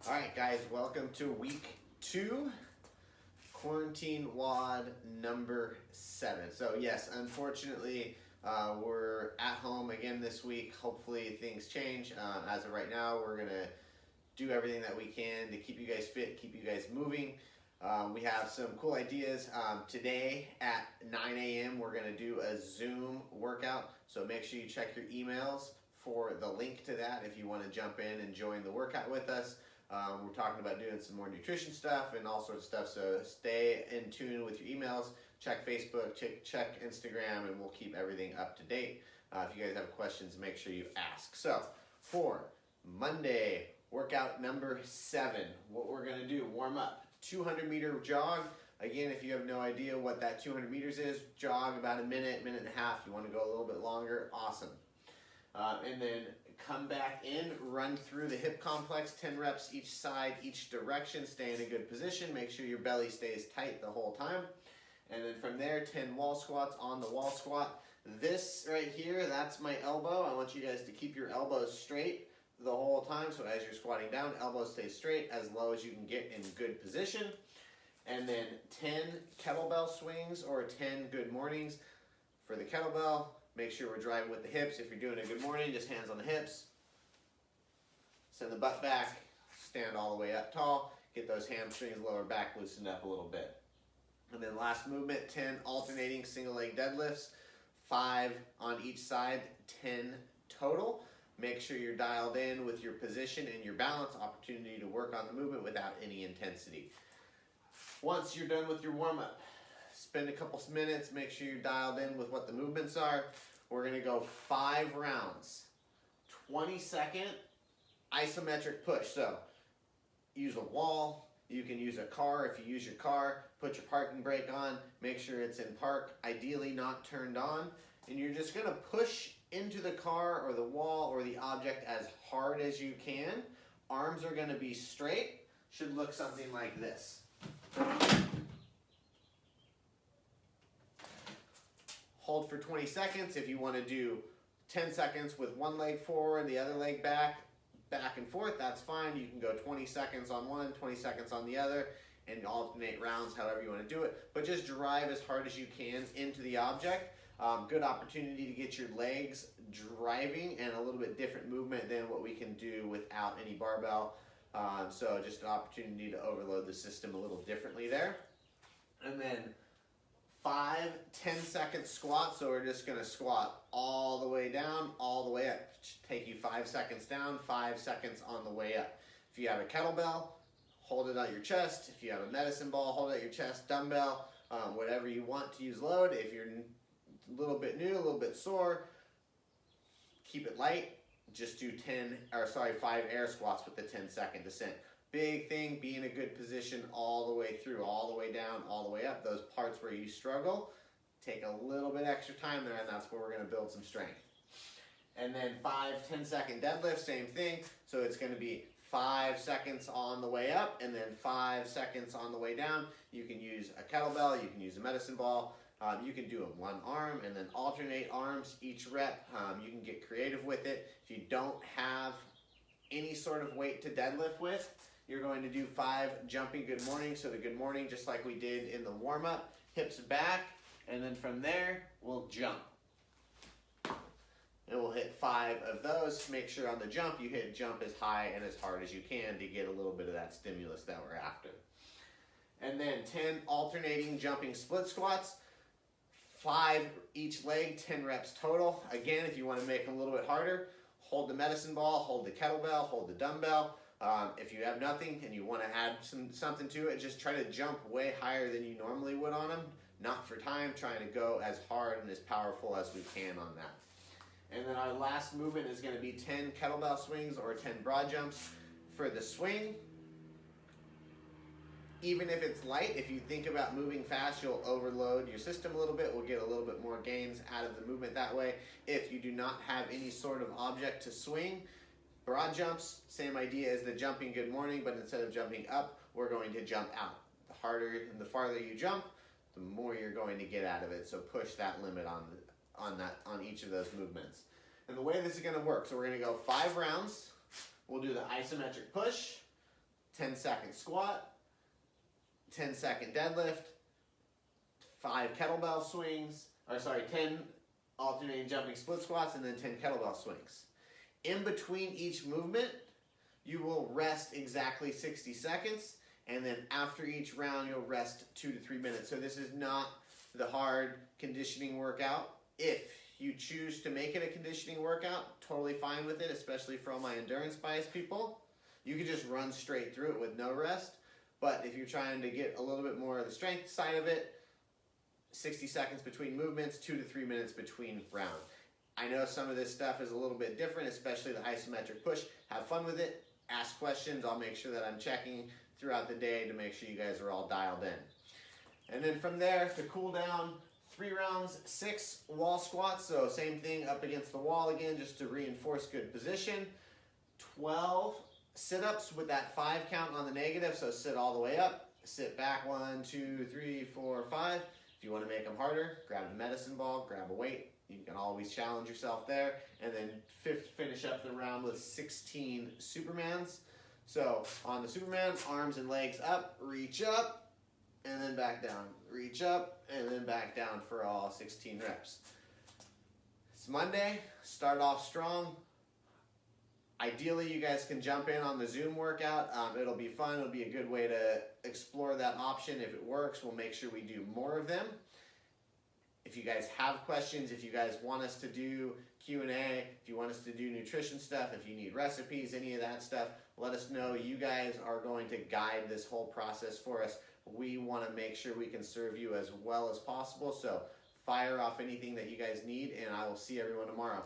All right, guys, welcome to week 2, quarantine WOD number 7. So yes, unfortunately, we're at home again this week. Hopefully things change. As of right now, we're gonna do everything that we can to keep you guys fit, keep you guys moving. We have some cool ideas. Today at 9 a.m. we're gonna do a Zoom workout. So make sure you check your emails for the link to that if you want to jump in and join the workout with us. We're talking about doing some more nutrition stuff and all sorts of stuff, so stay in tune with your emails. Check Facebook, check Instagram, and we'll keep everything up to date. If you guys have questions, make sure you ask. So for Monday, workout number 7, what we're going to do, warm up, 200-meter jog. Again, if you have no idea what that 200 meters is, jog about a minute, minute and a half. You want to go a little bit longer, awesome. And then come back in, run through the hip complex, 10 reps each side, each direction. Stay in a good position. Make sure your belly stays tight the whole time. And then from there, 10 wall squats on the wall squat. This right here, that's my elbow. I want you guys to keep your elbows straight the whole time. So as you're squatting down, elbows stay straight as low as you can get in good position. And then 10 kettlebell swings or 10 good mornings for the kettlebell. Make sure we're driving with the hips. If you're doing a good morning, just hands on the hips. Send the butt back. Stand all the way up tall. Get those hamstrings, lower back loosened up a little bit. And then last movement, 10 alternating single leg deadlifts. 5 on each side, 10 total. Make sure you're dialed in with your position and your balance. Opportunity to work on the movement without any intensity. Once you're done with your warm-up, spend a couple minutes, make sure you're dialed in with what the movements are. We're going to go 5 rounds, 20-second isometric push. So use a wall, you can use a car. If you use your car, put your parking brake on, make sure it's in park, ideally not turned on. And you're just going to push into the car or the wall or the object as hard as you can. Arms are going to be straight, should look something like this. Hold for 20 seconds. If you want to do 10 seconds with one leg forward, the other leg back and forth, that's fine. You can go 20 seconds on one, 20 seconds on the other, and alternate rounds however you want to do it. But just drive as hard as you can into the object. Good opportunity to get your legs driving and a little bit different movement than what we can do without any barbell. So just an opportunity to overload the system a little differently there. And then 5 10-second squats. So we're just going to squat all the way down, all the way up. Take you 5 seconds down, 5 seconds on the way up. If you have a kettlebell, hold it at your chest. If you have a medicine ball, hold it at your chest, dumbbell, whatever you want to use load. If you're a little bit new, a little bit sore, keep it light. Just do 5 air squats with the 10-second descent. Big thing, be in a good position all the way through, all the way down, all the way up. Those parts where you struggle, take a little bit extra time there, and that's where we're going to build some strength. And then 5 10-second deadlifts, same thing. So it's going to be 5 seconds on the way up, and then 5 seconds on the way down. You can use a kettlebell, you can use a medicine ball. You can do it one arm and then alternate arms each rep. You can get creative with it. If you don't have any sort of weight to deadlift with, you're going to do 5 jumping good mornings. So the good morning, just like we did in the warm-up, hips back, and then from there, we'll jump. And we'll hit 5 of those. Make sure on the jump, you hit jump as high and as hard as you can to get a little bit of that stimulus that we're after. And then 10 alternating jumping split squats. 5 each leg, 10 reps total. Again, if you want to make them a little bit harder, hold the medicine ball, hold the kettlebell, hold the dumbbell. If you have nothing and you want to add something to it, just try to jump way higher than you normally would on them. Not for time, trying to go as hard and as powerful as we can on that. And then our last movement is going to be 10 kettlebell swings or 10 broad jumps. For the swing, even if it's light, if you think about moving fast, you'll overload your system a little bit. We'll get a little bit more gains out of the movement that way. If you do not have any sort of object to swing, broad jumps, same idea as the jumping good morning, but instead of jumping up, we're going to jump out. The harder and the farther you jump, the more you're going to get out of it. So push that limit on each of those movements. And the way this is going to work, so we're going to go 5 rounds. We'll do the isometric push, 10-second squat, 10-second deadlift, 5 kettlebell swings, 10 alternating jumping split squats, and then 10 kettlebell swings. In between each movement, you will rest exactly 60 seconds, and then after each round, you'll rest 2 to 3 minutes. So this is not the hard conditioning workout. If you choose to make it a conditioning workout, totally fine with it, especially for all my endurance bias people. You can just run straight through it with no rest. But if you're trying to get a little bit more of the strength side of it, 60 seconds between movements, 2 to 3 minutes between rounds. I know some of this stuff is a little bit different, especially the isometric push. Have fun with it. Ask questions. I'll make sure that I'm checking throughout the day to make sure you guys are all dialed in. And then from there, to cool down, 3 rounds, 6 wall squats. So same thing, up against the wall again, just to reinforce good position. 12 sit-ups with that 5 count on the negative. So sit all the way up, sit back, 1, 2, 3, 4, 5. If you want to make them harder, grab a medicine ball, grab a weight. You can always challenge yourself there. And then finish up the round with 16 Supermans. So on the Superman, arms and legs up, reach up, and then back down. Reach up, and then back down for all 16 reps. It's Monday. Start off strong. Ideally, you guys can jump in on the Zoom workout. It'll be fun. It'll be a good way to explore that option. If it works, we'll make sure we do more of them. If you guys have questions, if you guys want us to do Q&A, if you want us to do nutrition stuff, if you need recipes, any of that stuff, let us know. You guys are going to guide this whole process for us. We want to make sure we can serve you as well as possible. So fire off anything that you guys need, and I will see everyone tomorrow.